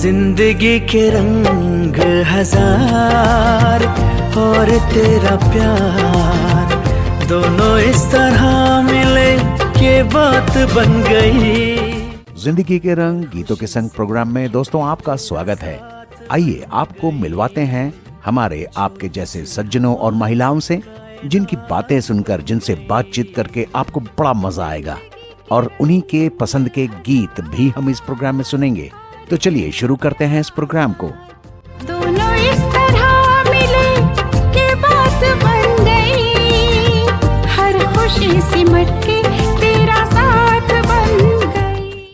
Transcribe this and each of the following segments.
जिंदगी के रंग हजार और तेरा प्यार, दोनों इस तरह मिले कि बात बन गई। जिंदगी के रंग गीतों के संग प्रोग्राम में दोस्तों आपका स्वागत है। आइए आपको मिलवाते हैं हमारे आपके जैसे सज्जनों और महिलाओं से, जिनकी बातें सुनकर, जिनसे बातचीत करके आपको बड़ा मजा आएगा और उन्हीं के पसंद के गीत भी हम इस प्रोग्राम में सुनेंगे। तो चलिए शुरू करते हैं इस प्रोग्राम को। दोनों इस तरह मिले कि बात बन गई, हर खुशी सिमट के तेरा साथ बन गई।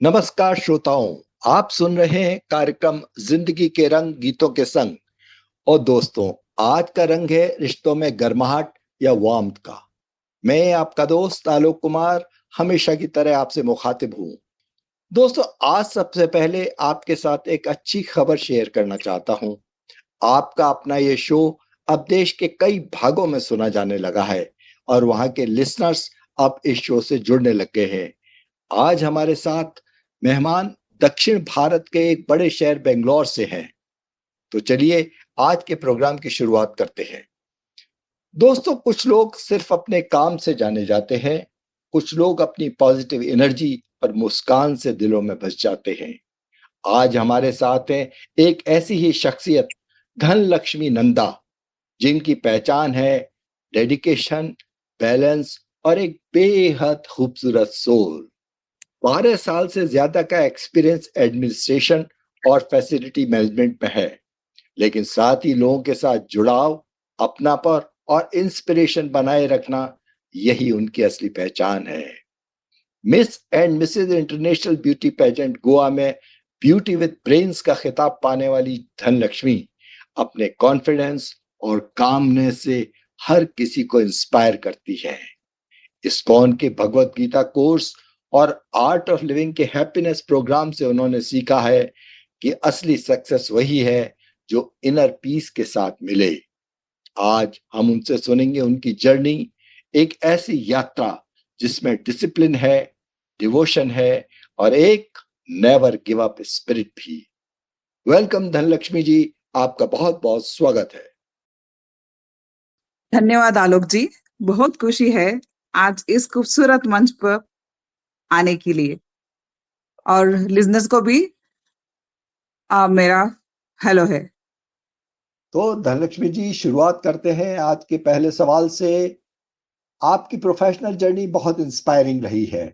नमस्कार श्रोताओं, आप सुन रहे हैं कार्यक्रम जिंदगी के रंग गीतों के संग। और दोस्तों, आज का रंग है रिश्तों में गर्माहट या वार्मथ का। मैं आपका दोस्त आलोक कुमार हमेशा की तरह आपसे मुखातिब हूं। दोस्तों, आज सबसे पहले आपके साथ एक अच्छी खबर शेयर करना चाहता हूं। आपका अपना ये शो अब देश के कई भागों में सुना जाने लगा है और वहां के लिसनर्स अब इस शो से जुड़ने लग गए हैं। आज हमारे साथ मेहमान दक्षिण भारत के एक बड़े शहर बेंगलोर से हैं। तो चलिए आज के प्रोग्राम की शुरुआत करते हैं। दोस्तों, कुछ लोग सिर्फ अपने काम से जाने जाते हैं, कुछ लोग अपनी पॉजिटिव एनर्जी और मुस्कान से दिलों में बस जाते हैं। आज हमारे साथ है एक ऐसी ही शख्सियत, धनलक्ष्मी नंदा, जिनकी पहचान है डेडिकेशन, बैलेंस और एक बेहद खूबसूरत सोल। 12 साल से ज्यादा का एक्सपीरियंस एडमिनिस्ट्रेशन और फैसिलिटी मैनेजमेंट में है, लेकिन साथ ही लोगों के साथ जुड़ाव, अपनापन और इंस्पिरेशन बनाए रखना, यही उनकी असली पहचान है। Miss and Mrs international beauty pageant Goa में ब्यूटी विद ब्रेन्स का खिताब पाने वाली धनलक्ष्मी अपने कॉन्फिडेंस और कामनेस से हर किसी को इंस्पायर करती है। इस्कॉन के भगवत गीता कोर्स और आर्ट ऑफ लिविंग के हैप्पीनेस प्रोग्राम से उन्होंने सीखा है कि असली सक्सेस वही है जो इनर पीस के साथ मिले। आज हम उनसे सुनेंगे उनकी जर्नी, एक ऐसी यात्रा जिसमें डिसिप्लिन है, डिवोशन है और एक नेवर गिव अप स्पिरिट भी। वेलकम धनलक्ष्मी जी, आपका बहुत बहुत स्वागत है। धन्यवाद आलोक जी, बहुत खुशी है आज इस खूबसूरत मंच पर आने के लिए, और लिजनर्स को भी मेरा हेलो है। तो धनलक्ष्मी जी, शुरुआत करते हैं आज के पहले सवाल से। आपकी प्रोफेशनल जर्नी बहुत इंस्पायरिंग रही है।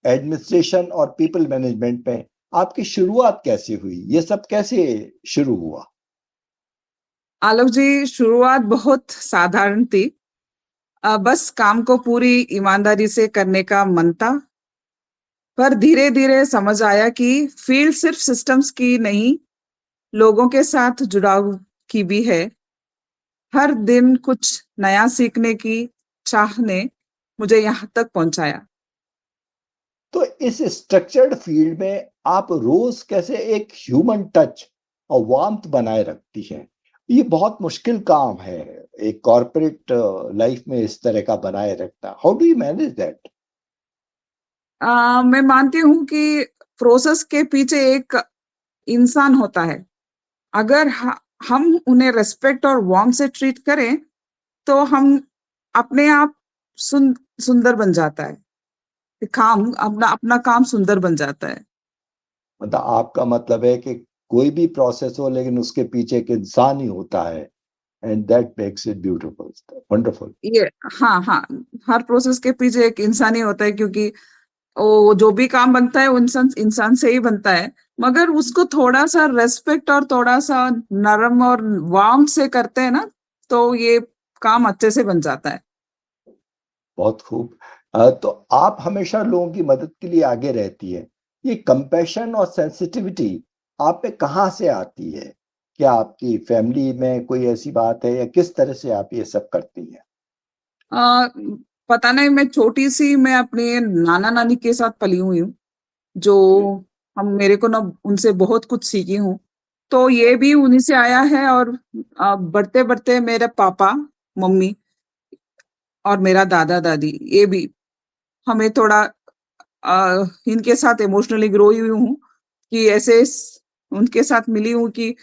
एडमिनिस्ट्रेशन और पीपल मैनेजमेंट में आपकी शुरुआत कैसे हुई? ये सब कैसे शुरू हुआ? आलोक जी, शुरुआत बहुत साधारण थी। बस काम को पूरी ईमानदारी से करने का मन था, पर धीरे धीरे समझ आया कि फील्ड सिर्फ सिस्टम्स की नहीं, लोगों के साथ जुड़ाव की भी है। हर दिन कुछ नया सीखने की चाह ने मुझे यहाँ तक पहुंचाया। तो इस स्ट्रक्चर्ड फील्ड में आप रोज कैसे एक ह्यूमन टच और वार्मथ बनाए रखती हैं? ये बहुत मुश्किल काम है, एक कॉर्पोरेट लाइफ में इस तरह का बनाए रखना। How do you manage that? मैं मानती हूँ कि प्रोसेस के पीछे एक इंसान होता है। अगर हम उन्हें रेस्पेक्ट और वार्म से ट्रीट करें तो हम अपने आप सुंदर बन जाता है। काम अपना काम सुंदर बन जाता है। मतलब आपका मतलब है कि कोई भी प्रोसेस हो, लेकिन उसके पीछे एक इंसान ही होता है, and that makes it beautiful, wonderful. ये हाँ, हर प्रोसेस के पीछे एक इंसान ही होता है, क्योंकि वो जो भी काम बनता है इंसान से ही बनता है, मगर उसको थोड़ा सा रेस्पेक्ट और थोड़ा सा नरम और वार्म से करते हैं ना, तो ये काम अच्छे से बन जाता है। बहुत खूब। तो आप हमेशा लोगों की मदद के लिए आगे रहती है। ये कंपैशन और सेंसिटिविटी आप पे कहाँ से आती है? क्या आपकी फैमिली में कोई ऐसी बात है, या किस तरह से आप ये सब करती हैं? पता नहीं, मैं अपने नाना नानी के साथ पली हुई हूँ, जो मेरे को ना उनसे बहुत कुछ सीखी हूँ। तो ये भी उन्हीं से आया है, और बढ़ते बढ़ते मेरे पापा, मम्मी और मेरा दादा दादी, ये भी हमें थोड़ा इनके साथ इमोशनली ग्रो हुई हूँ कि ऐसे उनके साथ मिली हूँ कि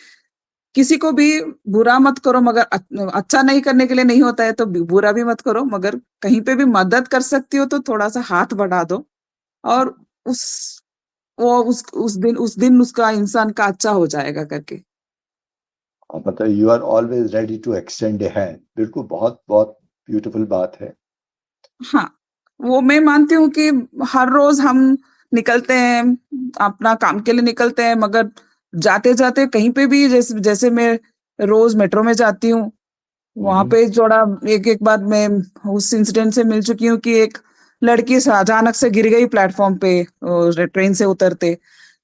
किसी को भी बुरा मत करो, मगर अच्छा नहीं करने के लिए नहीं होता है तो बुरा भी मत करो, मगर कहीं पे भी मदद कर सकती हो तो थोड़ा सा हाथ बढ़ा दो, और उस वो उस दिन उसका इंसान का अच्छा हो जाएगा करके। मतलब you are always ready to extend a hand, बिल्कुल, बहुत बहुत ब्यूटीफुल बात है। हाँ, वो मैं मानती हूँ कि हर रोज हम निकलते हैं, अपना काम के लिए निकलते हैं, मगर जाते जाते कहीं पे भी, जैसे जैसे मैं रोज मेट्रो में जाती हूँ, वहां पे थोड़ा एक एक बार मैं उस इंसिडेंट से मिल चुकी हूँ कि एक लड़की अचानक से गिर गई प्लेटफॉर्म पे, ट्रेन से उतरते,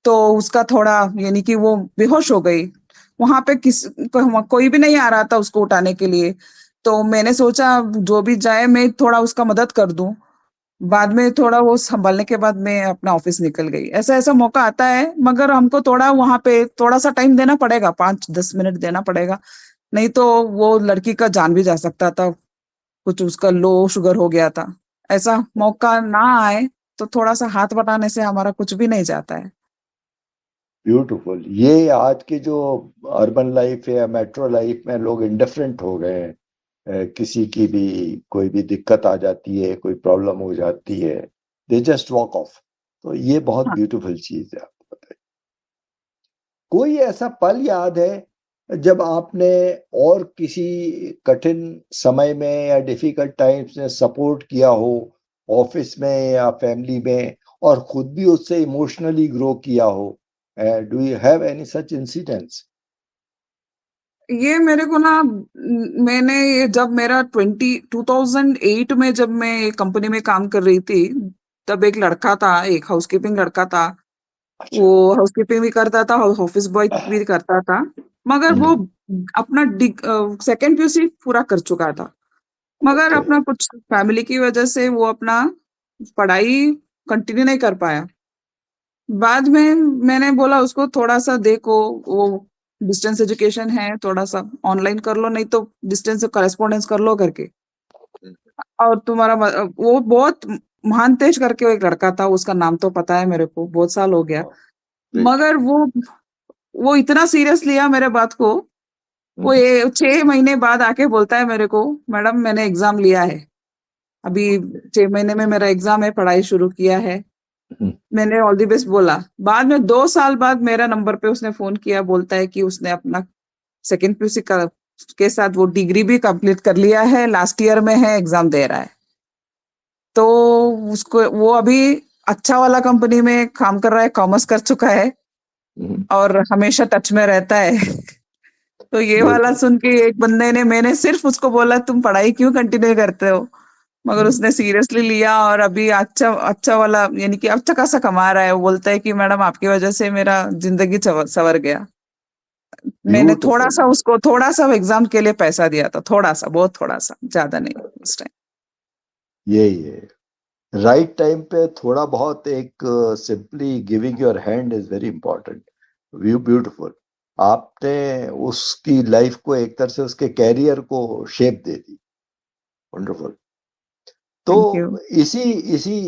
तो उसका थोड़ा यानी कि वो बेहोश हो गई। वहां पे कोई भी नहीं आ रहा था उसको उठाने के लिए, तो मैंने सोचा जो भी जाए मैं थोड़ा उसका मदद कर दूं। बाद में थोड़ा वो संभलने के बाद मैं अपना ऑफिस निकल गई। ऐसा ऐसा मौका आता है, मगर हमको थोड़ा वहां पे थोड़ा सा टाइम देना पड़ेगा, 5-10 मिनट देना पड़ेगा, नहीं तो वो लड़की का जान भी जा सकता था, कुछ उसका लो शुगर हो गया था। ऐसा मौका ना आए तो थोड़ा सा हाथ बटाने से हमारा कुछ भी नहीं जाता है। ब्यूटीफुल। ये आज की जो अर्बन लाइफ है या मेट्रो लाइफ में लोग इंडिफरेंट हो गए हैं। किसी की भी कोई भी दिक्कत आ जाती है, कोई प्रॉब्लम हो जाती है, दे जस्ट वॉक ऑफ। तो ये बहुत हाँ, ब्यूटीफुल चीज है। आपको बताइए, कोई ऐसा पल याद है जब आपने और किसी कठिन समय में या डिफिकल्ट टाइम्स में सपोर्ट किया हो, ऑफिस में या फैमिली में, और खुद भी उससे इमोशनली ग्रो किया हो? Do you have any such incidents? ये मेरे को ना, मैंने ये जब मेरा 2008 में जब मैं कंपनी में काम कर रही थी, तब एक लड़का था, एक हाउसकीपिंग लड़का था। अच्छा। वो हाउसकीपिंग भी करता था, ऑफिस बॉय भी करता था, मगर वो हम्म। अपना सेकेंड पीयूसी पूरा कर चुका था, मगर ओके। अपना कुछ फैमिली की वजह से वो अपना पढ़ाई कंटिन्यू नहीं कर पाया। बाद में मैंने बोला उसको थोड़ा सा देखो, वो डिस्टेंस एजुकेशन है, थोड़ा सा ऑनलाइन कर लो, नहीं तो डिस्टेंस से करेस्पॉन्डेंस कर लो करके। और तुम्हारा वो बहुत महान तेज करके वो एक लड़का था, उसका नाम तो पता है मेरे को, बहुत साल हो गया, ग्रेट। मगर वो इतना सीरियस लिया मेरे बात को। वो 6 महीने बाद आके बोलता है मेरे को, मैडम मैंने एग्जाम लिया है, अभी 6 महीने में मेरा एग्जाम है, पढ़ाई शुरू किया है। मैंने ऑल दी बेस्ट बोला। बाद में 2 साल बाद मेरा नंबर पे उसने फोन किया, बोलता है कि उसने अपना सेकेंड पीयूसी का के साथ वो डिग्री भी कंप्लीट कर लिया है, लास्ट ईयर में है, एग्जाम दे रहा है। तो उसको वो अभी अच्छा वाला कंपनी में काम कर रहा है, कॉमर्स कर चुका है, और हमेशा टच में रहता है। तो ये वाला ब्यूटीफुल। सुन के एक बंदे ने, मैंने सिर्फ उसको बोला तुम पढ़ाई क्यों कंटिन्यू करते हो, मगर उसने सीरियसली लिया, और अभी अच्छा अच्छा वाला यानी कि अच्छा खासा कमा रहा है। वो बोलता है कि मैडम आपकी वजह से मेरा जिंदगी संवर गया। मैंने ब्यूटीफुल। थोड़ा सा एग्जाम के लिए पैसा दिया था, थोड़ा सा, बहुत थोड़ा सा, ज्यादा नहीं उस टाइम। यही है, राइट टाइम पे थोड़ा बहुत एक simply giving your hand is very important. View beautiful. आपने उसकी लाइफ को एक तरह से उसके कैरियर को शेप दे दी। वंडरफुल। तो थैंक यू। इसी इसी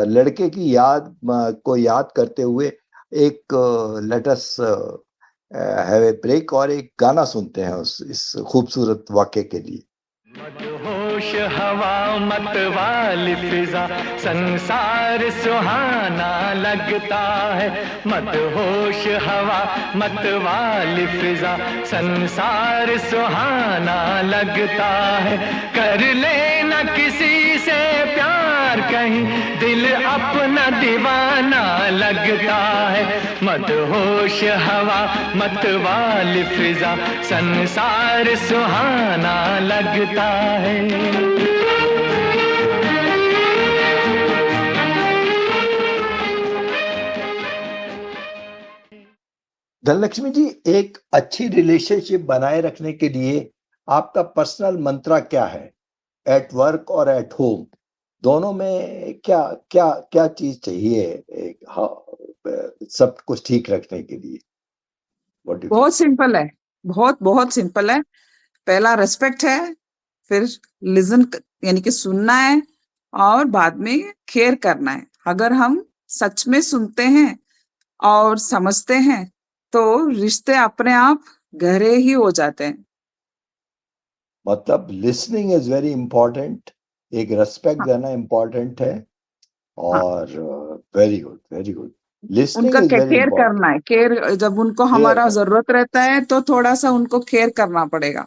लड़के की याद को याद करते हुए एक let us have a break और एक गाना सुनते हैं उस इस खूबसूरत वाक्य के लिए। मदहोश हवा मत वाली फिजा, संसार सुहाना लगता है। मदहोश हवा मत वाली फिजा, संसार सुहाना लगता है। कर लेना किसी से प्यार, कहीं दिल अपना दीवाना लगता है। मदहोश हवा मत वाली फिजा, संसार सुहाना लगता है। धनलक्ष्मी जी, एक अच्छी रिलेशनशिप बनाए रखने के लिए आपका पर्सनल मंत्रा क्या है? एट वर्क और एट होम, दोनों में क्या क्या क्या चीज चाहिए सब कुछ ठीक रखने के लिए? What do you think? बहुत सिंपल है, बहुत बहुत सिंपल है। पहला रेस्पेक्ट है, फिर लिसन यानी कि सुनना है, और बाद में केयर करना है। अगर हम सच में सुनते हैं और समझते हैं तो रिश्ते अपने आप गहरे ही हो जाते हैं। मतलब लिसनिंग इज वेरी इंपॉर्टेंट, एक रेस्पेक्ट हाँ, देना इंपॉर्टेंट है, हाँ, और very good, very good. Listening उनका इज वेरी केयर करना इंपॉर्टेंट। है। केयर, जब उनको केयर हमारा करना, जरूरत रहता है तो थोड़ा सा उनको केयर करना पड़ेगा।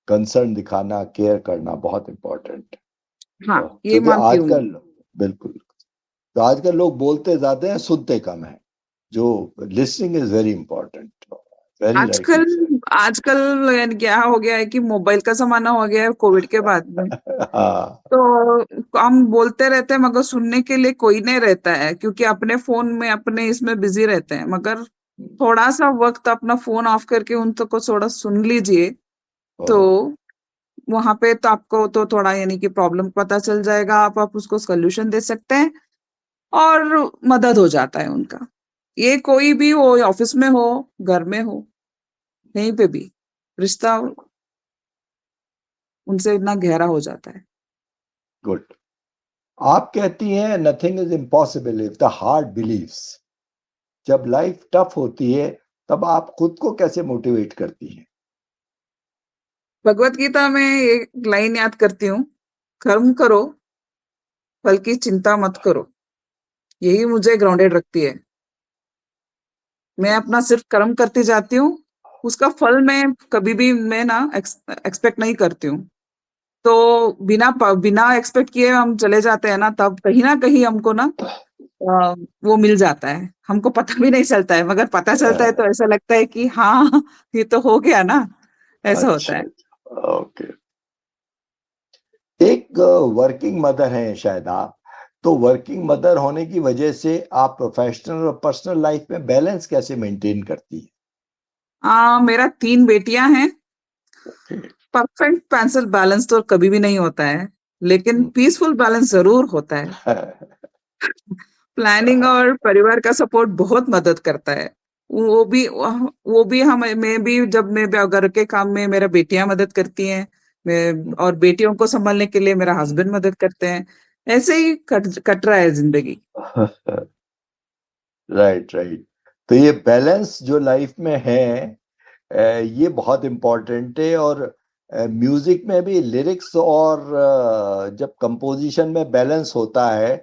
कंसर्न दिखाना, केयर करना बहुत इंपॉर्टेंट हाँ, है, ये क्योंकि मानती हूँ मैं। आजकल, बिल्कुल, तो आजकल लोग बोलते ज्यादा हैं, सुनते कम है। जो listening is very important, very आजकल राइटली सेड। आजकल यानी क्या हो गया है कि मोबाइल का जमाना हो गया है कोविड के बाद में। हाँ, तो हम बोलते रहते हैं मगर सुनने के लिए कोई नहीं रहता है, क्योंकि अपने फोन में अपने इसमें बिजी रहते हैं। मगर थोड़ा सा वक्त अपना फोन ऑफ करके उन तक को थोड़ा सुन लीजिए, तो वहां पे तो आपको तो थोड़ा यानी कि प्रॉब्लम पता चल जाएगा, आप उसको सोल्यूशन दे सकते हैं और मदद हो जाता है उनका। ये कोई भी हो, ऑफिस में हो, घर में हो, कहीं पे भी रिश्ता उनसे इतना गहरा हो जाता है। गुड। आप कहती हैं nothing is impossible if the heart believes. जब लाइफ टफ होती है, तब आप खुद को कैसे मोटिवेट करती हैं? भगवत गीता में एक लाइन याद करती हूँ, कर्म करो, फल की चिंता मत करो। यही मुझे ग्राउंडेड रखती है। मैं अपना सिर्फ कर्म करती जाती हूँ, उसका फल मैं कभी भी मैं ना एक्सपेक्ट नहीं करती हूँ। तो बिना एक्सपेक्ट किए हम चले जाते हैं ना, तब कहीं ना कहीं हमको ना वो मिल जाता है। हमको पता भी नहीं चलता है, मगर पता चलता है तो ऐसा लगता है कि हाँ, ये तो हो गया ना, ऐसा होता अच्छा, है। ओके। एक वर्किंग मदर हैं शायद आप, तो वर्किंग मदर होने की वजह से आप प्रोफेशनल और पर्सनल लाइफ में बैलेंस कैसे मेंटेन करती मेरा 3 बेटियां हैं। हैं? परफेक्ट पेंसिल बैलेंस तो कभी भी नहीं होता है, लेकिन पीसफुल बैलेंस जरूर होता है। प्लानिंग और परिवार का सपोर्ट बहुत मदद करता है। वो भी हम मैं भी जब मैं घर के काम में मेरा बेटियां मदद करती हैं, मैं और बेटियों को संभालने के लिए मेरा हस्बैंड मदद करते हैं। ऐसे ही कट रहा है जिंदगी। Right, right. तो ये बैलेंस जो लाइफ में है, ये बहुत इम्पोर्टेंट है। और म्यूजिक में भी लिरिक्स और जब कंपोजिशन में बैलेंस होता है,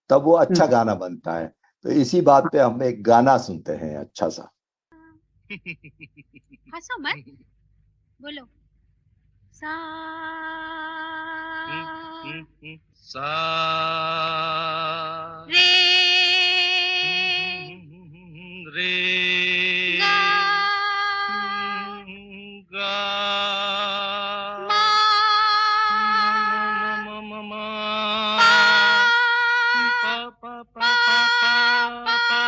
तब वो अच्छा हम्म, गाना बनता है। तो इसी बात पे हम एक गाना सुनते हैं अच्छा सा। हंसो मत, बोलो। सा सा रे रे गा गा मा मा पा पा पा पा पा पा पा।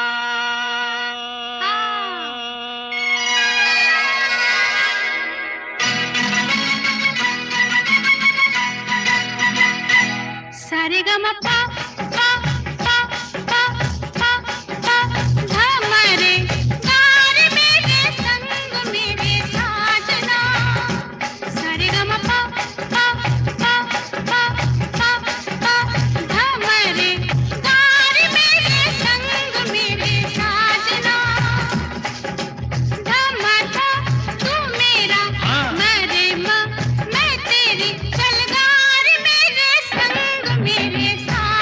सारे गा मा पा पा पा पा पा पा धा मा रे गा रे मेरे संग मेरे साजना। सारे गा मा पा पा पा पा पा पा धा मा रे गा रे मेरे संग मेरे साजना। धा मा धा तू मेरा, मा रे मा मैं तेरी, चल गा रे मेरे संग मेरे साजना।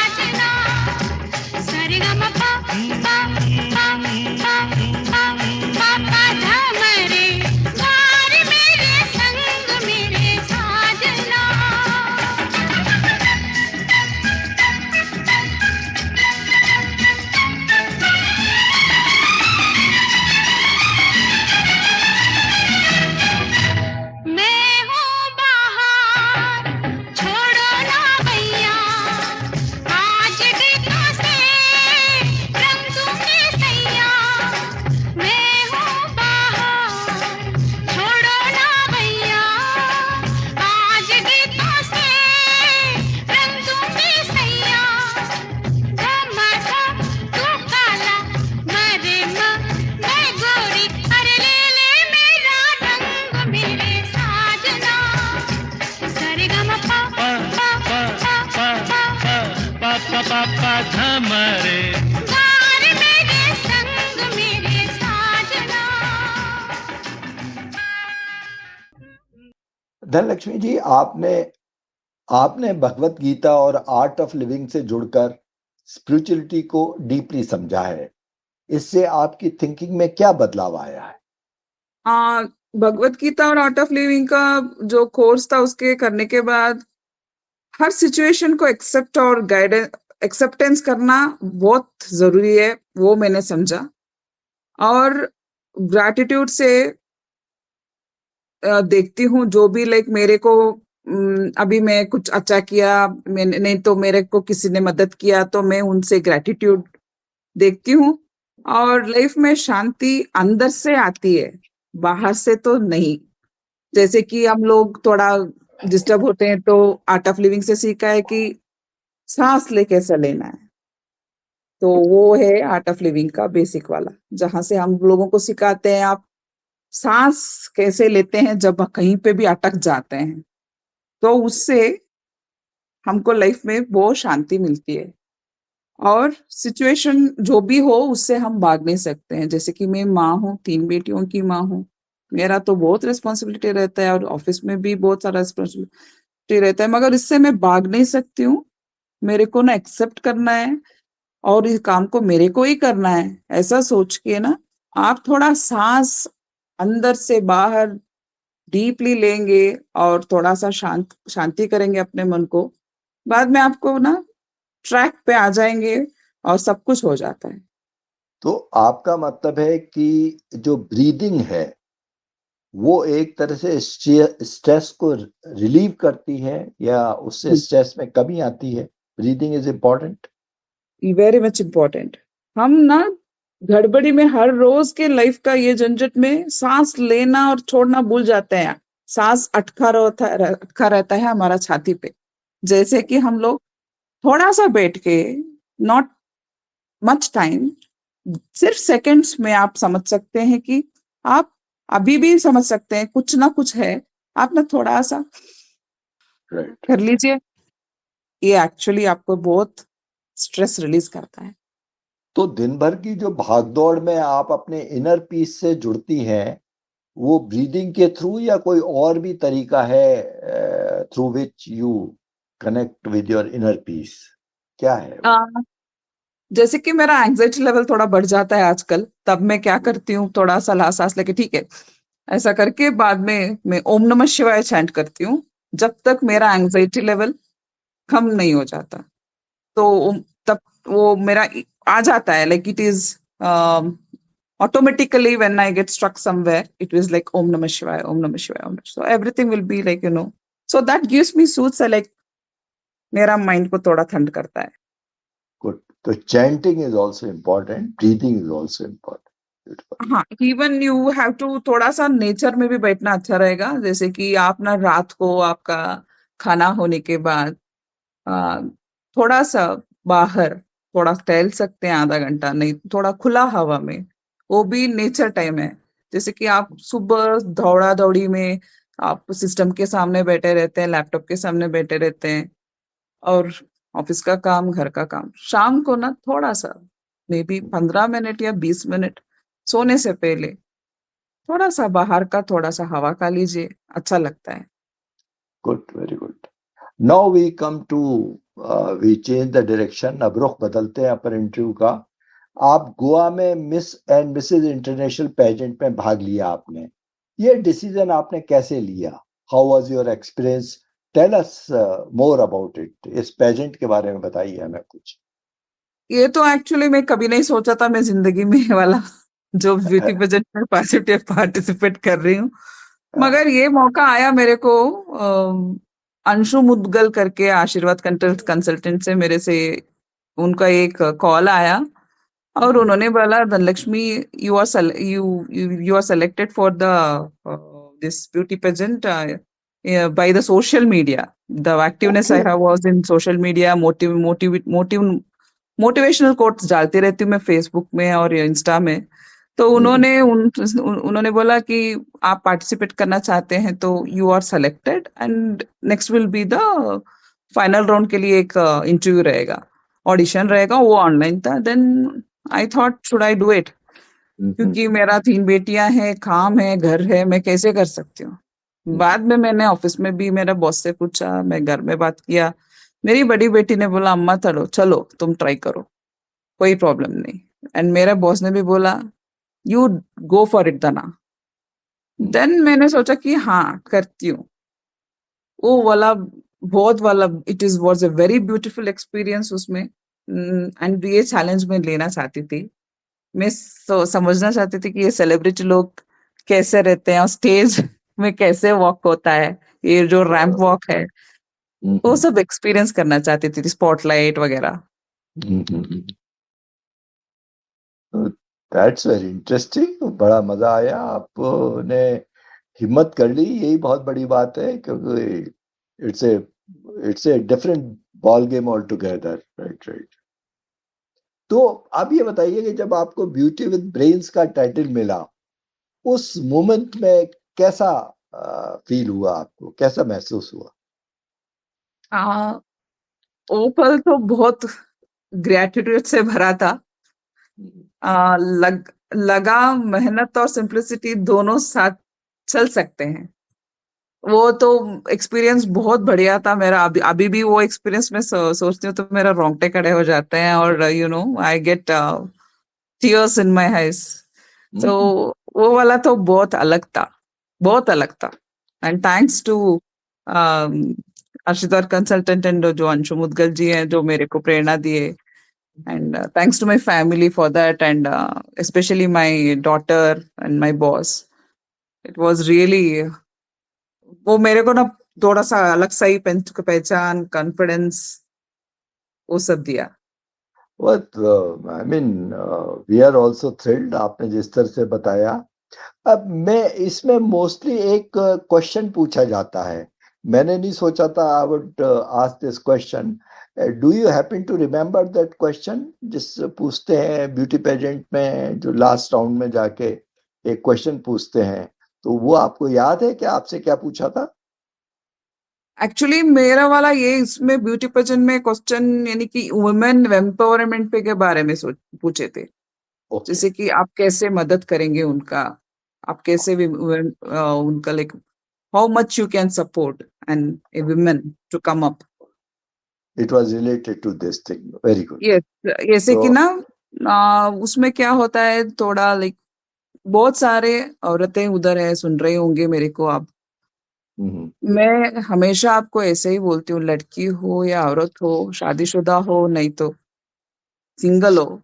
धनलक्ष्मी जी, आपने आपने भगवत गीता और आर्ट ऑफ लिविंग से जुड़कर स्पिरिचुअलिटी को डीपली समझा है। इससे आपकी थिंकिंग में क्या बदलाव आया है? भगवत गीता और आर्ट ऑफ लिविंग का जो कोर्स था उसके करने के बाद हर सिचुएशन को एक्सेप्ट और गाइडेंस एक्सेप्टेंस करना बहुत जरूरी है, वो मैंने समझा। और ग्रैटिट्यूड से देखती हूँ जो भी लाइक मेरे को अभी मैं कुछ अच्छा किया, मैंने नहीं तो मेरे को किसी ने मदद किया तो मैं उनसे ग्रैटिट्यूड देखती हूँ। और लाइफ में शांति अंदर से आती है, बाहर से तो नहीं। जैसे कि हम लोग थोड़ा डिस्टर्ब होते हैं तो आर्ट ऑफ लिविंग से सीखा है कि सांस ले कैसे लेना है, तो वो है आर्ट ऑफ लिविंग का बेसिक वाला, जहां से हम लोगों को सिखाते हैं आप सांस कैसे लेते हैं जब कहीं पे भी अटक जाते हैं, तो उससे हमको लाइफ में बहुत शांति मिलती है। और सिचुएशन जो भी हो उससे हम भाग नहीं सकते हैं। जैसे कि मैं माँ हूँ, 3 बेटियों की माँ हूँ, मेरा तो बहुत रिस्पॉन्सिबिलिटी रहता है और ऑफिस में भी बहुत सारा रिस्पॉन्सिबिलिटी रहता है, मगर इससे मैं भाग नहीं सकती हूँ। मेरे को ना एक्सेप्ट करना है और इस काम को मेरे को ही करना है, ऐसा सोच के ना आप थोड़ा सांस अंदर से बाहर डीपली लेंगे और थोड़ा सा शांति करेंगे अपने मन को, बाद में आपको ना ट्रैक पे आ जाएंगे और सब कुछ हो जाता है। तो आपका मतलब है कि जो ब्रीदिंग है वो एक तरह से स्ट्रेस को रिलीव करती है या उससे स्ट्रेस में कमी आती है? Breathing is important, very much important. हम ना गड़बड़ी में हर रोज के लाइफ का ये झंझट में सांस लेना और छोड़ना भूल जाते हैं। सांस अटका रहता है हमारा छाती पे। जैसे कि हम लोग थोड़ा सा बैठ के, नॉट मच टाइम, सिर्फ सेकंड्स में आप समझ सकते हैं कि आप अभी भी समझ सकते हैं कुछ ना कुछ है, आप ना थोड़ा सा राइट? कर लीजिए, ये एक्चुअली आपको बहुत स्ट्रेस रिलीज करता है। तो दिन भर की जो भागदौड़ में आप अपने इनर पीस से जुड़ती हैं, वो ब्रीदिंग के थ्रू या कोई और भी तरीका है through which you connect with your inner peace? क्या है वो? जैसे कि मेरा एंजाइटी लेवल थोड़ा बढ़ जाता है आजकल, तब मैं क्या करती हूँ, थोड़ा सा सांस लेके ठीक है ऐसा करके बाद में मैं ओम नमः शिवाय चैंट करती हूँ, जब तक मेरा एंजाइटी लेवल कम नहीं हो जाता। तो तब वो मेरा आ जाता है, like it is automatically when I get stuck somewhere, it was like Om Namah Shivaya, Om Namah Shivaya, Om Namah Shivaya. So everything will be like, so that gives me soothes, like मेरा mind को थोड़ा ठंड करता है। Good. तो chanting is also important, breathing is also important. हाँ, even you have to थोड़ा सा नेचर में भी बैठना अच्छा रहेगा। जैसे कि आप ना रात को आपका खाना होने के बाद थोड़ा सा बाहर थोड़ा टहल सकते हैं, आधा घंटा, नहीं थोड़ा खुला हवा में, वो भी नेचर टाइम है। जैसे कि आप सुबह दौड़ा दौड़ी में आप सिस्टम के सामने बैठे रहते हैं, लैपटॉप के सामने बैठे रहते हैं, और ऑफिस का काम, घर का काम, शाम को ना थोड़ा सा मे बी 15 मिनट या 20 मिनट सोने से पहले थोड़ा सा बाहर का थोड़ा सा हवा खा लीजिए, अच्छा लगता है। Good, very good. Now we come to we change the direction. अब रुख बदलते हैं अपन इंटरव्यू का। आप गोवा में miss and Mrs international pageant में भाग लिया आपने, ये डिसीजन आपने कैसे लिया? How was your experience? Tell us more about it. इस पेजेंट के बारे में बताइए हमें कुछ। ये तो एक्चुअली मैं कभी नहीं सोचा था मैं जिंदगी में ये वाला जो ब्यूटी पेजेंट में पार्टिसिपेट कर रही हूँ, मगर ये मौका आया मेरे को। अंशु मुदगल करके आशीर्वाद कंसल्टेंट से मेरे से उनका एक कॉल आया और उन्होंने बोला, Dhanalakshmi, you are selected for the this beauty pageant by the social media. The activeness I have was in social media, motivational quotes डालती रहती हूँ मैं फेसबुक में और इंस्टा में। तो उन्होंने बोला कि आप पार्टिसिपेट करना चाहते हैं तो you are selected and next will be the final round के लिए एक इंटरव्यू रहेगा, ऑडिशन रहेगा, वो ऑनलाइन था। Then I thought should I do it, क्योंकि मेरा 3 बेटियां हैं, काम है, घर है, मैं कैसे कर सकती हूँ। बाद में मैंने ऑफिस में भी मेरा बॉस से पूछा, मैं घर में बात किया। मेरी बड़ी बेटी ने बोला अम्मा चलो चलो तुम ट्राई करो, कोई प्रॉब्लम नहीं। एंड मेरा बॉस ने भी बोला यू गो फॉर इट दना। देन मैंने सोचा कि हाँ करती हूँ। वो वाला बहुत वाला it is was a very beautiful experience उसमें। एंड ये चैलेंज मैं लेना चाहती थी। मैं समझना चाहती थी कि ये सेलिब्रिटी लोग कैसे रहते हैं और स्टेज में कैसे वॉक होता है, ये जो रैंप वॉक है वो सब एक्सपीरियंस करना चाहती थी, स्पॉटलाइट वगैरह। That's very interesting. बड़ा मजा आया, आपने हिम्मत कर ली, यही बहुत बड़ी बात है, क्योंकि it's a different ball game all together. Right right. तो आप ये बताइए कि जब आपको ब्यूटी विद ब्रेन्स का टाइटल मिला, उस मोमेंट में कैसा फील हुआ, आपको कैसा महसूस हुआ? वो पल तो बहुत ग्रेटिट्यूड से भरा था। लगा मेहनत और सिंप्लिसिटी दोनों साथ चल सकते हैं। वो तो एक्सपीरियंस बहुत बढ़िया था मेरा। अभी भी वो एक्सपीरियंस में सोचती हूँ तो मेरा रोंगटे खड़े हो जाते हैं और I get tears in my eyes. तो वो वाला तो बहुत अलग था, बहुत अलग था। एंड थैंक्स टू अर्शिदर कंसल्टेंट एंड जो अंशु मुदगल जी हैं जो मेरे को प्रेरणा दिए। And thanks to my family for that, and especially my daughter and my boss. It was really, वो मेरे को ना थोड़ा सा अलग सा ही पहचान, कॉन्फिडेंस वो सब दिया। What I mean, we are also thrilled, आपने जिस तरह से बताया। अब मैं इसमें मोस्टली एक क्वेश्चन पूछा जाता है, मैंने नहीं सोचा था I would ask this question. Do you happen to remember that question, जिस पूछते हैं ब्यूटी पेजेंट में जो लास्ट राउंड में जाके एक क्वेश्चन पूछते हैं, तो वो आपको याद है कि आपसे क्या पूछा था? एक्चुअली मेरा वाला ये इसमें ब्यूटी पेजेंट में क्वेश्चन यानी कि वुमेन एम्पावरमेंट पे के बारे में पूछे थे। जैसे कि आप कैसे मदद करेंगे उनका, आप कैसे भी उनका like how much you can support and a women to come up. It was related to this thing. Very good. Yes, जैसे कि ना उसमें क्या होता है थोड़ा लाइक बहुत सारे औरतें उधर है सुन रहे होंगे मेरे को आप। मैं हमेशा आपको ऐसे ही बोलती हूँ, लड़की हो या औरत हो, शादीशुदा हो नहीं तो सिंगल हो,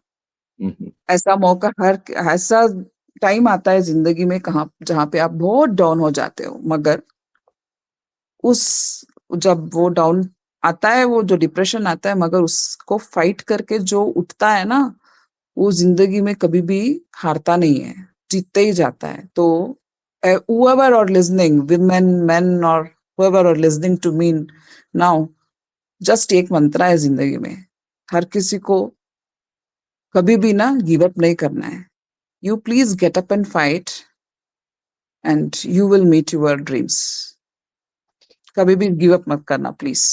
ऐसा मौका ऐसा टाइम आता है जिंदगी में जहाँ पे आप बहुत डाउन हो जाते हो, मगर जब वो डाउन आता है, वो जो डिप्रेशन आता है, मगर उसको फाइट करके जो उठता है ना, वो जिंदगी में कभी भी हारता नहीं है, जीतते ही जाता है। तो whoever are listening, women, men or whoever are listening to me now, just एक मंत्रा है जिंदगी में, हर किसी को कभी भी ना गिव अप नहीं करना है। You please get up and fight and you will meet your dreams. कभी भी गिव अप मत करना प्लीज।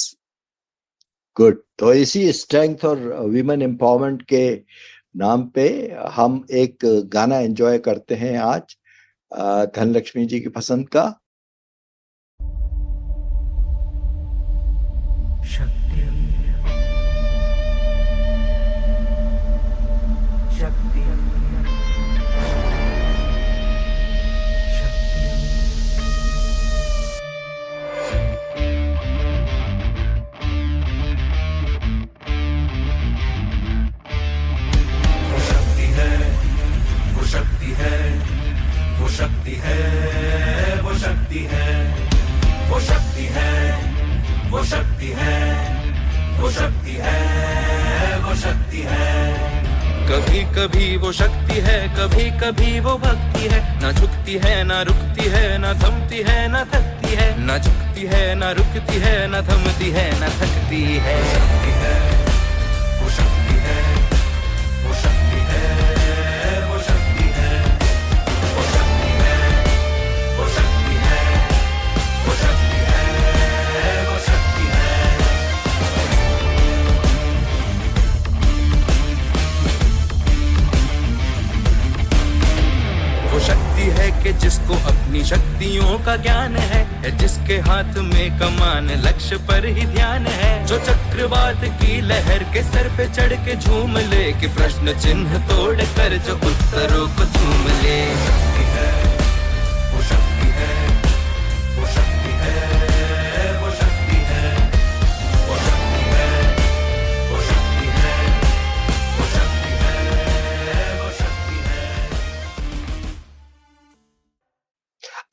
गुड। तो इसी स्ट्रेंथ और विमेन एम्पावरमेंट के नाम पे हम एक गाना एंजॉय करते हैं आज, धनलक्ष्मी जी की पसंद का। कभी कभी वो शक्ति है, कभी कभी वो भक्ति है, ना झुकती है ना रुकती है, ना थमती है ना थकती है, ना झुकती है ना रुकती है, ना थमती है ना थकती है। शक्ति है, वो शक्ति है, वो शक्ति है, वो शक्ति है, वो शक्ति है, वो शक्ति है, वो शक्ति है, वो शक्ति है। वो शक्ति है कि जिसको अपनी शक्तियों का ज्ञान है जिसके हाथ में कमान लक्ष्य पर ही ध्यान है, जो चक्रवात की लहर के सर पे चढ़ के झूम ले, कि प्रश्न चिन्ह तोड़ कर जो उत्तरों को चूम ले। शक्ति है, वो शक्ति है, वो शक्ति है, वो शक्ति है, वो शक्ति है, वो शक्ति है, वो शक्ति है, वो शक्ति है।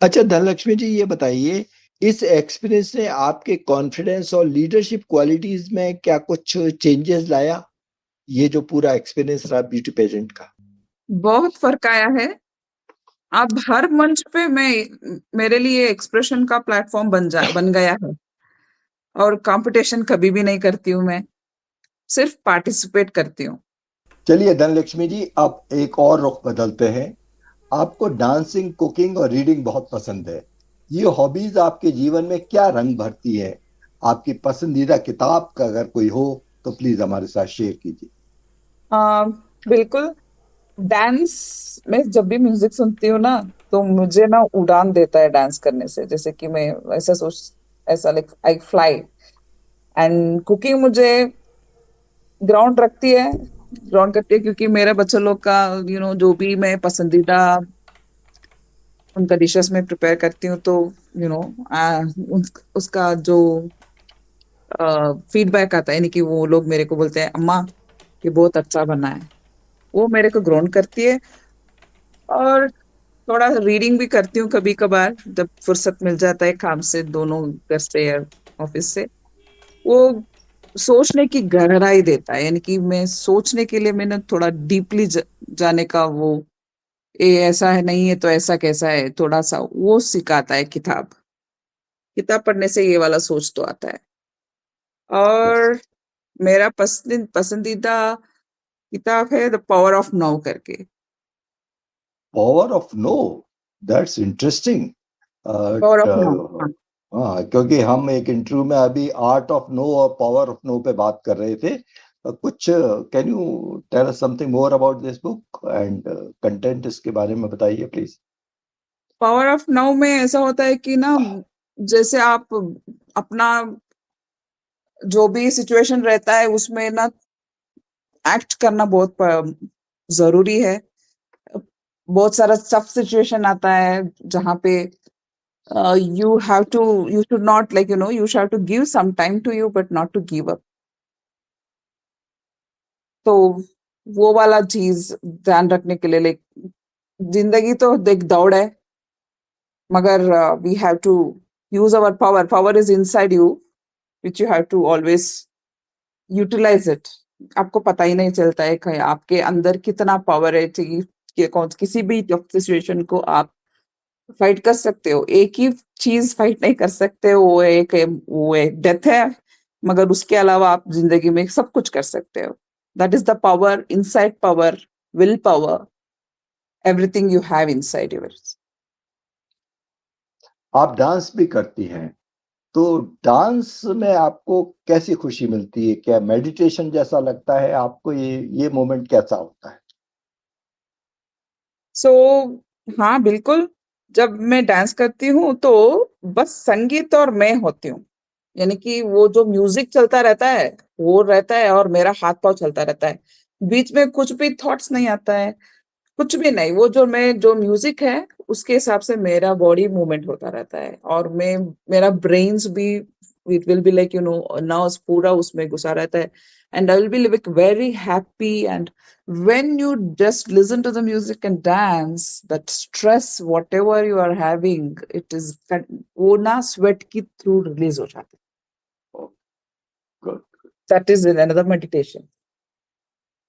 अच्छा धनलक्ष्मी जी, ये बताइए, इस एक्सपीरियंस ने आपके कॉन्फिडेंस और लीडरशिप क्वालिटीज में क्या कुछ चेंजेस लाया? ये जो पूरा एक्सपीरियंस रहा ब्यूटी पेजेंट का। बहुत फर्क आया है। अब हर मंच पे मेरे लिए एक्सप्रेशन का प्लेटफॉर्म बन गया है, और कंपटीशन कभी भी नहीं करती हूँ मैं, सिर्फ पार्टिसिपेट करती हूँ। चलिए धनलक्ष्मी जी, अब एक और रुख बदलते हैं। आपको डांसिंग, कुकिंग और रीडिंग बहुत पसंद है। ये हॉबीज आपके जीवन में क्या रंग भरती है? आपकी पसंदीदा किताब का अगर कोई हो तो प्लीज हमारे साथ शेयर कीजिए। बिल्कुल। डांस में जब भी म्यूजिक सुनती हूँ ना, तो मुझे ना उड़ान देता है डांस करने से, जैसे कि मैं ऐसा like I fly. And cooking मुझे ग्राउंड करती है, क्योंकि मेरे बच्चों लोग का जो भी मैं पसंदीदा उनका डिशेस में प्रिपेयर करती हूँ, तो उसका जो फीडबैक आता है, यानी कि वो लोग मेरे को बोलते हैं अम्मा ये बहुत अच्छा बना है, वो मेरे को ग्राउंड करती है। और थोड़ा रीडिंग भी करती हूँ कभी कभार, जब फुर्सत मिल जाता है काम से, दोनों घर से या ऑफिस से। वो सोचने की गहराई देता है, यानी कि मैं सोचने के लिए मैंने थोड़ा डीपली जाने का, वो ये ऐसा है नहीं है तो ऐसा कैसा है, थोड़ा सा वो सिखाता है। किताब पढ़ने से ये वाला सोच तो आता है। और मेरा पसंदीदा किताब है द पावर ऑफ नो करके। Power of no, that's interesting. Power of no, हाँ, क्योंकि हम एक इंटरव्यू में अभी आर्ट ऑफ नो और पावर ऑफ नो पे बात कर रहे थे। कुछ can you tell us something more about this book and content, इसके बारे में बताइए प्लीज। पावर ऑफ नो में ऐसा होता है कि ना, जैसे आप अपना जो भी सिचुएशन रहता है उसमें ना एक्ट करना बहुत जरूरी है। बहुत सारा टफ सिचुएशन आता है जहाँ पे you should not, like you should have to give some time to you but not to give up। तो वो वाला चीज ध्यान रखने के लिए, लाइक जिंदगी तो देख दौड़ है, मगर we have to use our power is inside you, which you have to always utilize it। आपको पता ही नहीं चलता है कि आपके अंदर कितना पावर है कि किसी भी सिचुएशन को आप फाइट कर सकते हो। एक ही चीज फाइट नहीं कर सकते, वो एक डेथ है, मगर उसके अलावा आप जिंदगी में सब कुछ कर सकते हो। That is the power, inside power, will power, everything you have inside yours. आप डांस भी करती हैं, तो डांस में आपको कैसी खुशी मिलती है? क्या मेडिटेशन जैसा लगता है आपको? ये मोमेंट कैसा होता है? हाँ बिल्कुल। जब मैं डांस करती हूँ तो बस संगीत और मैं होती हूँ, यानी कि वो जो म्यूजिक चलता रहता है वो रहता है, और मेरा हाथ पांव चलता रहता है। बीच में कुछ भी थॉट्स नहीं आता है, कुछ भी नहीं। वो जो म्यूजिक है उसके हिसाब से मेरा बॉडी मूवमेंट होता रहता है, और मेरा ब्रेन्स भी, it will be like nerves पूरा उसमें घुसा रहता है, and I will be like very happy। And when you just listen to the music and dance, that stress whatever you are having, it is वो ना sweat की through release हो जाता है। Good. That is another meditation।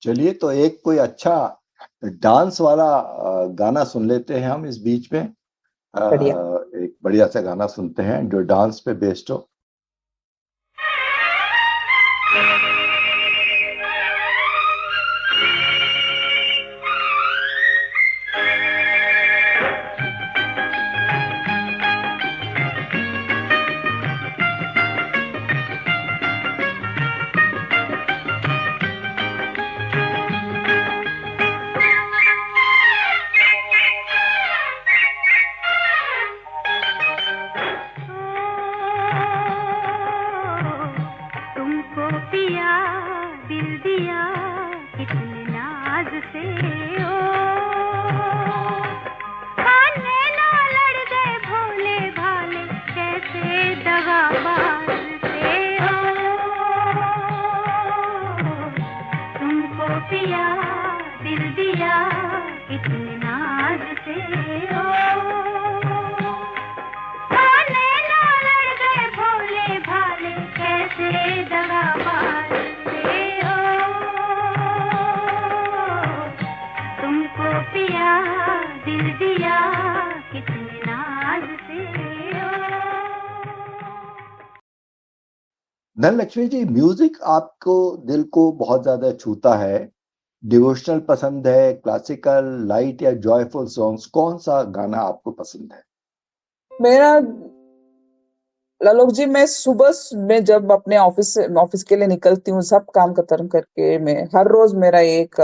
चलिए, तो एक कोई अच्छा डांस वाला गाना सुन लेते हैं हम इस बीच में। एक बढ़िया सा गाना सुनते हैं जो डांस पे बेस्ड हो। कितने नाज से ओ नैना लड़ गए भोले भाले कैसे दगाबाज से ओ तुमको पिया दिल दिया कितने नाज से ओ धनलक्ष्मी जी, म्यूजिक आपको दिल को बहुत ज्यादा छूता है। डिवोशनल पसंद है, क्लासिकल, लाइट या जॉयफुल सॉन्ग्स? कौन सा गाना आपको पसंद है? मेरा लालोक जी, मैं सुबह में जब अपने ऑफिस के लिए निकलती हूँ, सब काम खत्म करके, मैं हर रोज मेरा एक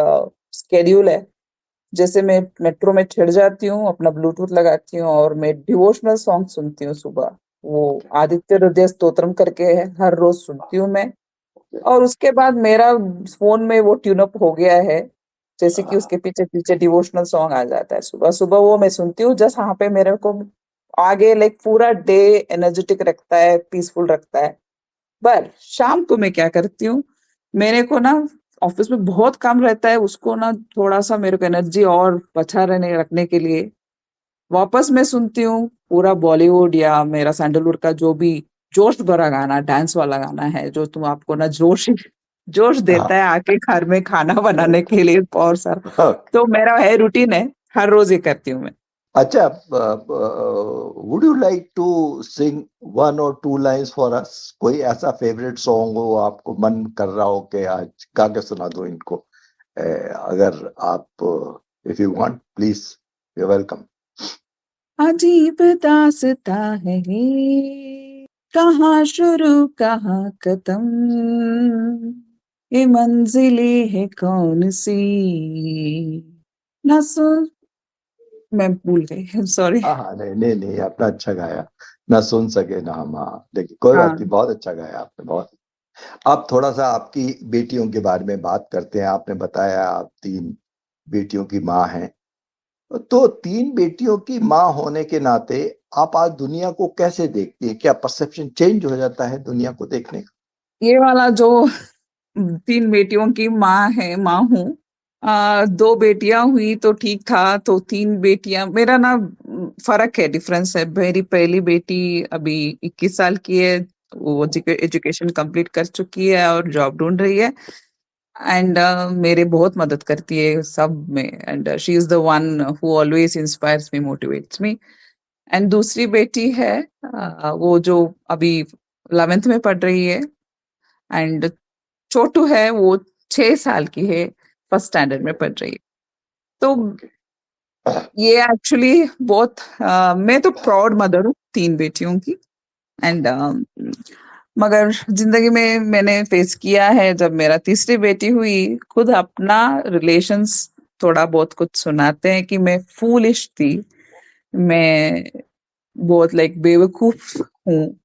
स्केड्यूल है। जैसे मैं मेट्रो में चढ़ जाती हूँ, अपना ब्लूटूथ लगाती हूँ और मैं डिवोशनल सॉन्ग सुनती हूँ सुबह। वो आदित्य हृदय स्तोत्रम करके है, हर रोज सुनती हूँ मैं। और उसके बाद मेरा फोन में वो ट्यून अप हो गया है, जैसे कि उसके पीछे पीछे डिवोशनल सॉन्ग आ जाता है सुबह सुबह, वो मैं सुनती हूँ। जस्ट वहां पे मेरे को आगे लाइक पूरा डे एनर्जेटिक रखता है, पीसफुल रखता है। पर शाम को मैं क्या करती हूँ, मेरे को ना ऑफिस में बहुत काम रहता है, उसको ना थोड़ा सा मेरे को एनर्जी और बचा रहने रखने के लिए वापस मैं सुनती हूँ पूरा बॉलीवुड या मेरा सैंडलवुड का जो भी जोश भरा गाना, डांस वाला गाना है, जो तुम आपको ना जोश जोश देता है आके घर में खाना बनाने के लिए और सारा। हाँ। तो मेरा है, रूटीन है, हर रोज ये करती हूँ मैं। अच्छा, would you like to sing 1 or 2 lines for us? कोई ऐसा फेवरेट सॉन्ग हो, आपको मन कर रहा हो कि आज गा के सुना दो इनको? अगर आप, if you want, please, you welcome. अजीब दास्ता है ये, कहाँ शुरू कहाँ खत्म, ये मंजिलें है कौन सी, ना सुन, मैं भूल गई, सॉरी। हाँ हाँ, नहीं नहीं नहीं, आपने अच्छा गाया। ना सुन सके ना हम, हाँ, लेकिन कोई बात हाँ नहीं, बहुत अच्छा गाया आपने, बहुत। अब थोड़ा सा आपकी बेटियों के बारे में बात करते हैं। आपने बताया आप 3 बेटियों की माँ हैं, तो 3 बेटियों की माँ होने के नाते आप आज दुनिया को कैसे देखती है? क्या परसेप्शन चेंज हो जाता है दुनिया को देखने का? ये वाला जो 3 बेटियों की माँ हूँ, 2 बेटियां हुई तो ठीक था, तो 3 बेटियां, मेरा ना फर्क है, डिफरेंस है। मेरी पहली बेटी अभी 21 साल की है, वो एजुकेशन कंप्लीट कर चुकी है और जॉब ढूंढ रही है, एंड मेरे बहुत मदद करती है सब में, and she is the one who always inspires me, motivates me. And दूसरी बेटी है, वो जो अभी 11th में पढ़ रही है, एंड छोटू है, वो 6 साल की है, फर्स्ट स्टैंडर्ड में पढ़ रही है। तो ये एक्चुअली बहुत मैं तो प्राउड मदर हूँ 3 बेटियों की। एंड मगर जिंदगी में मैंने फेस किया है, जब मेरा तीसरी बेटी हुई, खुद अपना रिलेशंस थोड़ा बहुत कुछ सुनाते हैं कि मैं फूलिश थी, मैं बहुत लाइक बेवकूफ हूँ।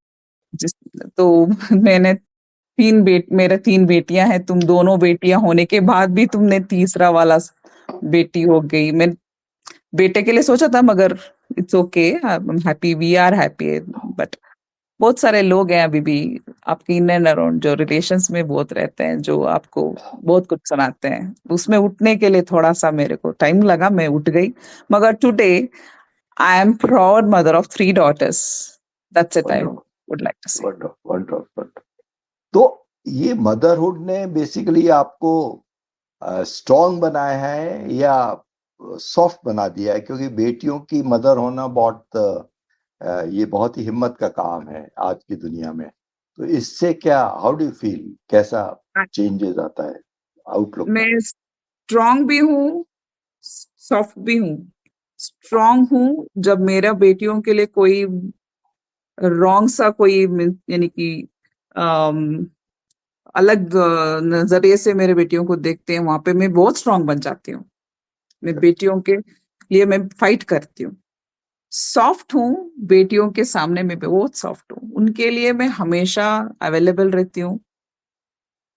जिस तो मैंने मेरा 3 बेटियां हैं, तुम दोनों बेटियां होने के बाद भी तुमने तीसरा वाला बेटी हो गई। मैं बेटे के लिए सोचा था, मगर it's okay, I am happy, we are happy. But बहुत सारे लोग हैं अभी भी आपके इन एंड अराउंड जो रिलेशंस में बहुत रहते हैं, जो आपको बहुत कुछ सुनाते हैं। उसमें उठने के लिए थोड़ा सा मेरे को टाइम लगा, मैं उठ गई। मगर today I am proud mother of 3 daughters. That's it, I would like to say. Wonderful wonderful. तो ये मदरहुड ने बेसिकली आपको स्ट्रॉन्ग बनाया है या सॉफ्ट बना दिया है? क्योंकि बेटियों की मदर होना ये बहुत ही हिम्मत का काम है आज की दुनिया में। तो इससे क्या, हाउ डू यू फील, कैसा चेंजेस आता है आउटलुक में? मैं स्ट्रांग भी हूँ, सॉफ्ट भी हूँ। स्ट्रांग हूँ जब मेरा बेटियों के लिए कोई रॉन्ग सा कोई यानी कि अलग नजरिए से मेरे बेटियों को देखते हैं, वहां पे मैं बहुत स्ट्रांग बन जाती हूँ। मैं बेटियों के लिए मैं फाइट करती हूँ। सॉफ्ट हूँ, बेटियों के सामने मैं बहुत सॉफ्ट हूँ, उनके लिए मैं हमेशा अवेलेबल रहती हूँ,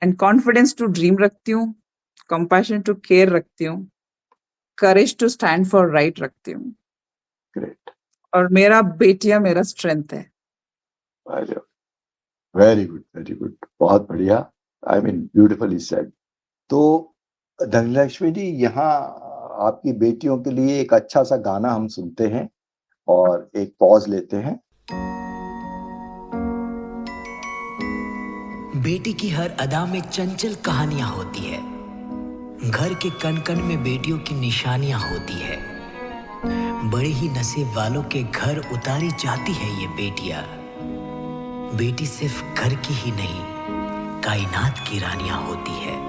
एंड कॉन्फिडेंस टू ड्रीम रखती हूँ, कंपैशन टू केयर रखती हूँ, courage to stand for right रखती हूँ। ग्रेट, और मेरा बेटियां मेरा स्ट्रेंथ है। वेरी गुड वेरी गुड, बहुत बढ़िया, आई मीन ब्यूटिफुली सेड। तो धनलक्ष्मी जी, यहाँ आपकी बेटियों के लिए एक अच्छा सा गाना हम सुनते हैं और एक पॉज लेते हैं। बेटी की हर अदा में चंचल कहानियां होती है, घर के कण कण में बेटियों की निशानियां होती है। बड़े ही नसीब वालों के घर उतारी जाती है ये बेटियां। बेटी सिर्फ घर की ही नहीं, कायनात की रानियां होती है।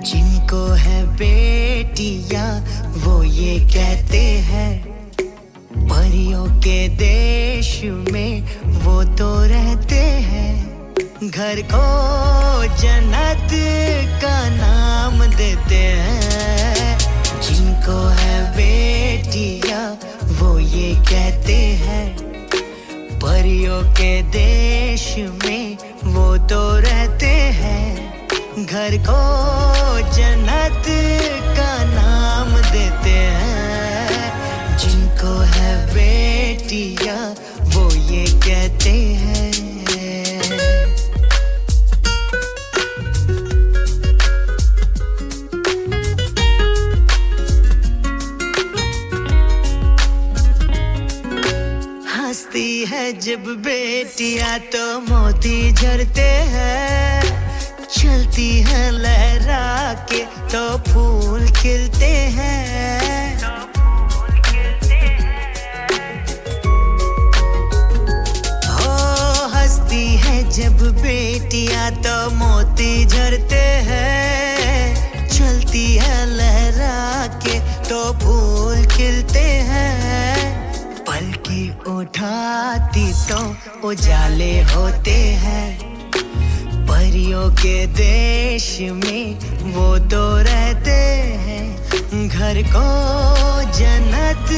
जिनको है बेटियां वो ये कहते हैं, परियों के देश में वो तो रहते हैं। घर को जन्नत का नाम देते हैं। जिनको है बेटियां वो ये कहते हैं, परियों के देश में वो तो रहते हैं। घर को जन्नत का नाम देते हैं। जिनको है बेटियां वो ये कहते हैं। हंसती है जब बेटियां तो मोती झरते हैं। चलती है लहरा के तो फूल खिलते हैं। हो हंसती है जब बेटियां तो मोती झरते हैं। चलती है लहरा के तो फूल खिलते हैं। पलकी उठाती तो उजाले होते हैं। परियों के देश में वो तो रहते हैं। घर को जन्नत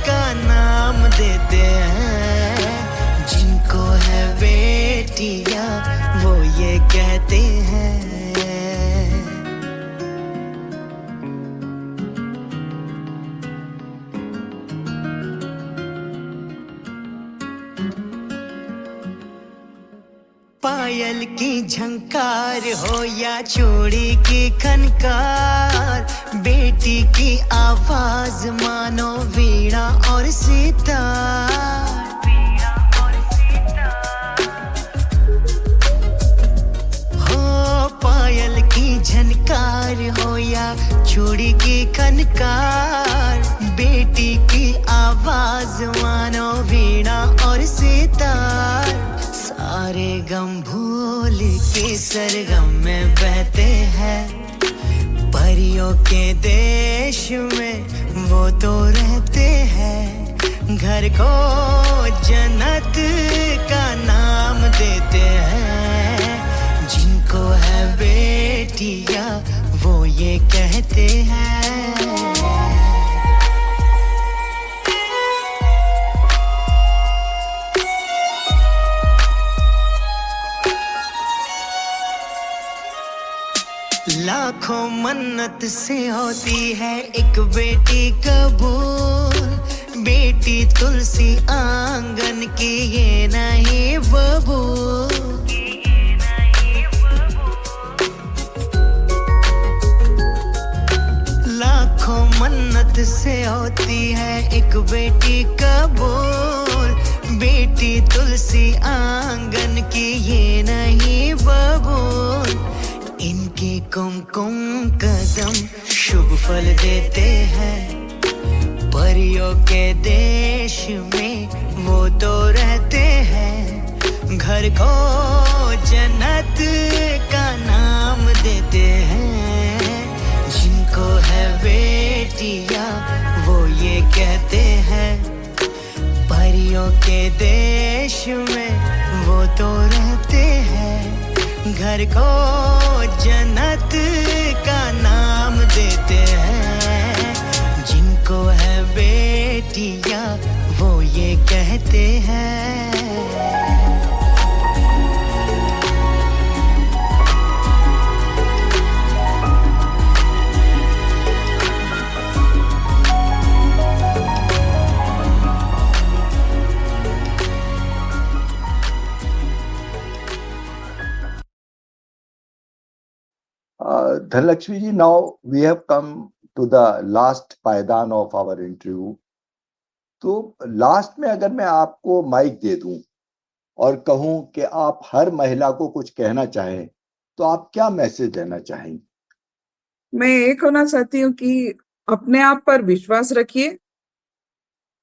का नाम देते हैं। जिनको है बेटियां वो ये कहते हैं। पायल की झंकार हो या चूड़ी की खनकार, बेटी की आवाज मानो वीणा और सितार। हो पायल की झनकार हो या चूड़ी की खनकार, बेटी की आवाज मानो वीणा और सितार। सारे गम भूल के सरगम में बहते हैं। परियों के देश में वो तो रहते हैं। घर को जन्नत का नाम देते हैं। जिनको है बेटियां वो ये कहते हैं। लाखों मन्नत से होती है एक बेटी कबूल। बेटी तुलसी आंगन की ये नहीं बबूल। लाखों मन्नत से होती है एक बेटी कबूल। बेटी तुलसी आंगन की ये नहीं बबूल। इनके कुमकुम कदम शुभ फल देते हैं। परियों के देश में वो तो रहते हैं। घर को जन्नत का नाम देते हैं। जिनको है बेटियां वो ये कहते हैं, परियों के देश में वो तो रहते हैं। घर को जन्नत का नाम देते हैं। जिनको है बेटी जिया वो ये कहते हैं। Dhanlakshmi ji, now we have come to the last पायदान of our interview. तो लास्ट में अगर मैं आपको माइक दे दूं और कहूं कि आप हर महिला को कुछ कहना चाहें, तो आप क्या मैसेज देना चाहेंगे? मैं ये कहना चाहती हूँ कि अपने आप पर विश्वास रखिए।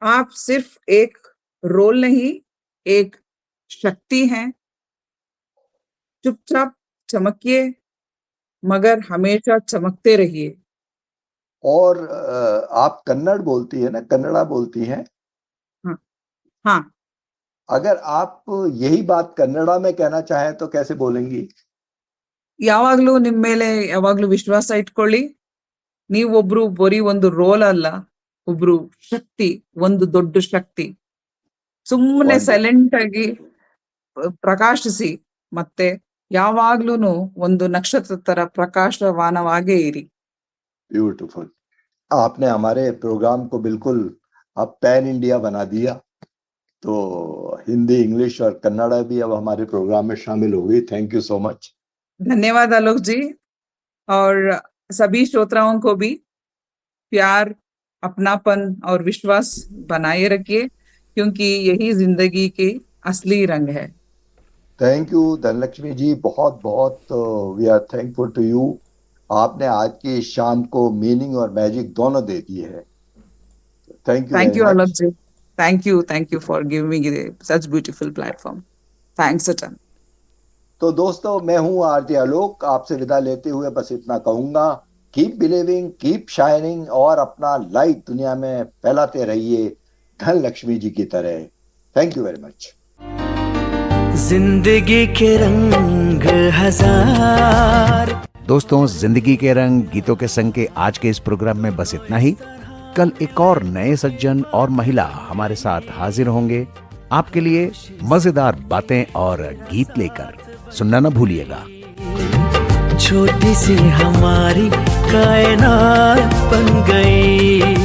आप सिर्फ एक रोल नहीं, एक शक्ति हैं। चुपचाप चमकिए, मगर हमेशा चमकते रहिए। और आप कन्नड़ बोलती है ना, कन्नड़ा बोलती हैं? हाँ, अगर आप यही बात कन्नड़ा में कहना चाहें तो कैसे बोलेंगी? ಯಾವಾಗ್ಲೂ ನಿಮ್ ಮೇಲೆ ಯಾವಾಗ್ಲೂ ವಿಶ್ವಾಸ ಇಟ್ಕೊಳ್ಳಿ. ನೀವೊಬ್ರು ಬರೀ ಒಂದು ರೋಲ್ ಅಲ್ಲ, ಒಬ್ರು ಶಕ್ತಿ, ಒಂದು ದೊಡ್ಡ ಶಕ್ತಿ. ಸುಮ್ಮನೆ Wonderful. ಸೈಲೆಂಟ್ ಆಗಿ ಪ್ರಕಾಶಿಸಿ, ಮತ್ತೆ ಯಾವಾಗ್ಲೂನು ಒಂದು ನಕ್ಷತ್ರ ತರ ಪ್ರಕಾಶವಾನವಾಗೇ ಇರಿ. ब्यूटीफुल। आपने हमारे प्रोग्राम को बिल्कुल अब पैन इंडिया बना दिया। तो हिंदी, इंग्लिश और कन्नड़ा भी अब हमारे प्रोग्राम में शामिल हो गई। Thank you so much. धन्यवाद आलोक जी, और सभी श्रोताओं को भी प्यार, अपनापन और विश्वास बनाए रखिए, क्योंकि यही जिंदगी के असली रंग है। थैंक यू धनलक्ष्मी जी, बहुत बहुत we are thankful to you. आपने आज की शाम को मीनिंग और मैजिक दोनों दे दिए है। Thank you Alok ji, thank you for giving me such beautiful platform. Thanks a ton. तो दोस्तों, मैं हूं आरजे आलोक। आपसे विदा लेते हुए बस इतना कहूंगा, कीप बिलीविंग, कीप शाइनिंग और अपना लाइट दुनिया में फैलाते रहिए धनलक्ष्मी जी की तरह। Thank you very much. जिंदगी के रंग हजार। दोस्तों, जिंदगी के रंग गीतों के संग के आज के इस प्रोग्राम में बस इतना ही। कल एक और नए सज्जन और महिला हमारे साथ हाजिर होंगे आपके लिए मजेदार बातें और गीत लेकर। सुनना न भूलिएगा। छोटी सी हमारी कायनात बन गई।